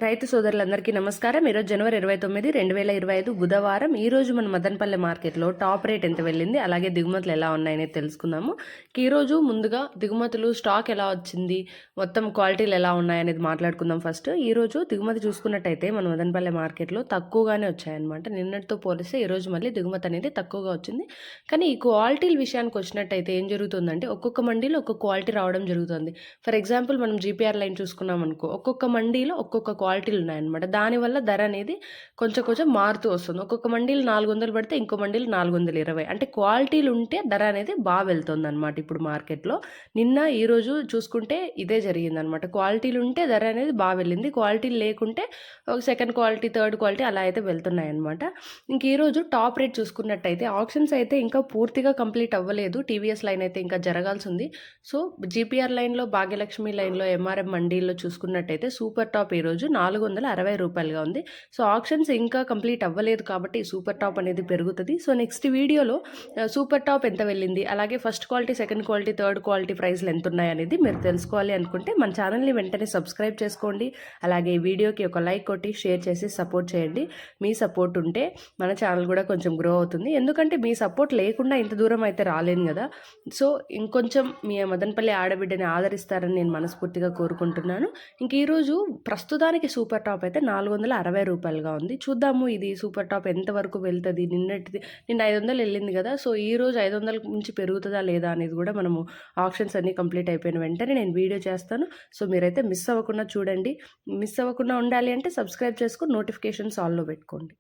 రైతు సోదరులందరికీ నమస్కారం. ఈరోజు జనవరి 29, 2025 బుధవారం. ఈరోజు మన మదనపల్లె మార్కెట్లో టాప్ రేట్ ఎంత వెళ్ళింది, అలాగే దిగుమతులు ఎలా ఉన్నాయనేది తెలుసుకుందాము. ఈరోజు ముందుగా దిగుమతులు స్టాక్ ఎలా వచ్చింది, మొత్తం క్వాలిటీలు ఎలా ఉన్నాయనేది మాట్లాడుకుందాం. ఫస్ట్ ఈరోజు దిగుమతి చూసుకున్నట్టయితే మన మదనపల్లె మార్కెట్లో తక్కువగానే వచ్చాయన్నమాట. నిన్నటితో పోలిస్తే ఈరోజు మళ్ళీ దిగుమతి అనేది తక్కువగా వచ్చింది. కానీ ఈ క్వాలిటీల విషయానికి వచ్చినట్టయితే ఏం జరుగుతుందంటే ఒక్కొక్క మండీలో ఒక్కొక్క క్వాలిటీ రావడం జరుగుతుంది. ఫర్ ఎగ్జాంపుల్ మనం జీపీఆర్ లైన్ చూసుకున్నాం అనుకో, ఒక్కొక్క మండీలో ఒక్కొక్క క్వాలిటీలు ఉన్నాయన్నమాట. దానివల్ల ధర అనేది కొంచెం మారుతూ వస్తుంది. ఒక్కొక్క మండీలు 400 పడితే ఇంకో మండీలు 420. అంటే క్వాలిటీలు ఉంటే ధర అనేది బాగా వెళ్తుంది అనమాట. ఇప్పుడు మార్కెట్లో నిన్న ఈరోజు చూసుకుంటే ఇదే జరిగిందనమాట. క్వాలిటీలు ఉంటే ధర అనేది బాగా వెళ్ళింది, క్వాలిటీలు లేకుంటే సెకండ్ క్వాలిటీ, థర్డ్ క్వాలిటీ అలా అయితే వెళ్తున్నాయి అనమాట. ఇంక ఈరోజు టాప్ రేట్ చూసుకున్నట్టయితే ఆప్షన్స్ అయితే ఇంకా పూర్తిగా కంప్లీట్ అవ్వలేదు. టీవీఎస్ లైన్ అయితే ఇంకా జరగాల్సి ఉంది. సో జీపీఆర్ లైన్లో, భాగ్యలక్ష్మి లైన్లో, ఎంఆర్ఎం మండీల్లో చూసుకున్నట్టయితే సూపర్ టాప్ ఈరోజు 460 రూపాయలుగా ఉంది. సో ఆప్షన్స్ ఇంకా కంప్లీట్ అవ్వలేదు కాబట్టి సూపర్ టాప్ అనేది పెరుగుతుంది. సో నెక్స్ట్ వీడియోలో సూపర్ టాప్ ఎంత వెళ్ళింది, అలాగే first quality, second quality, third quality ప్రైస్లు ఎంత ఉన్నాయి అనేది మీరు తెలుసుకోవాలి అనుకుంటే మన ఛానల్ని వెంటనే సబ్స్క్రైబ్ చేసుకోండి. అలాగే ఈ వీడియోకి ఒక లైక్ కొట్టి షేర్ చేసి సపోర్ట్ చేయండి. మీ సపోర్ట్ ఉంటే మన ఛానల్ కూడా కొంచెం గ్రో అవుతుంది. ఎందుకంటే మీ సపోర్ట్ లేకుండా ఇంత దూరం అయితే రాలేను కదా. సో ఇంకొంచెం మీ మదనపల్లి ఆడబిడ్డని ఆదరిస్తారని నేను మనస్ఫూర్తిగా కోరుకుంటున్నాను. ఇంక ఈరోజు ప్రస్తుతానికి సూపర్ టాప్ అయితే 460 రూపాయలుగా ఉంది. చూద్దాము ఇది సూపర్ టాప్ ఎంతవరకు వెళ్తుంది. నిన్న 500 వెళ్ళింది కదా. సో ఈరోజు 500 నుంచి పెరుగుతుందా లేదా అనేది కూడా మనము ఆప్షన్స్ అన్నీ కంప్లీట్ అయిపోయిన వెంటనే నేను వీడియో చేస్తాను. సో మీరైతే మిస్ అవ్వకుండా చూడండి. మిస్ అవ్వకుండా ఉండాలి అంటే సబ్స్క్రైబ్ చేసుకుని నోటిఫికేషన్స్ ఆన్లో పెట్టుకోండి.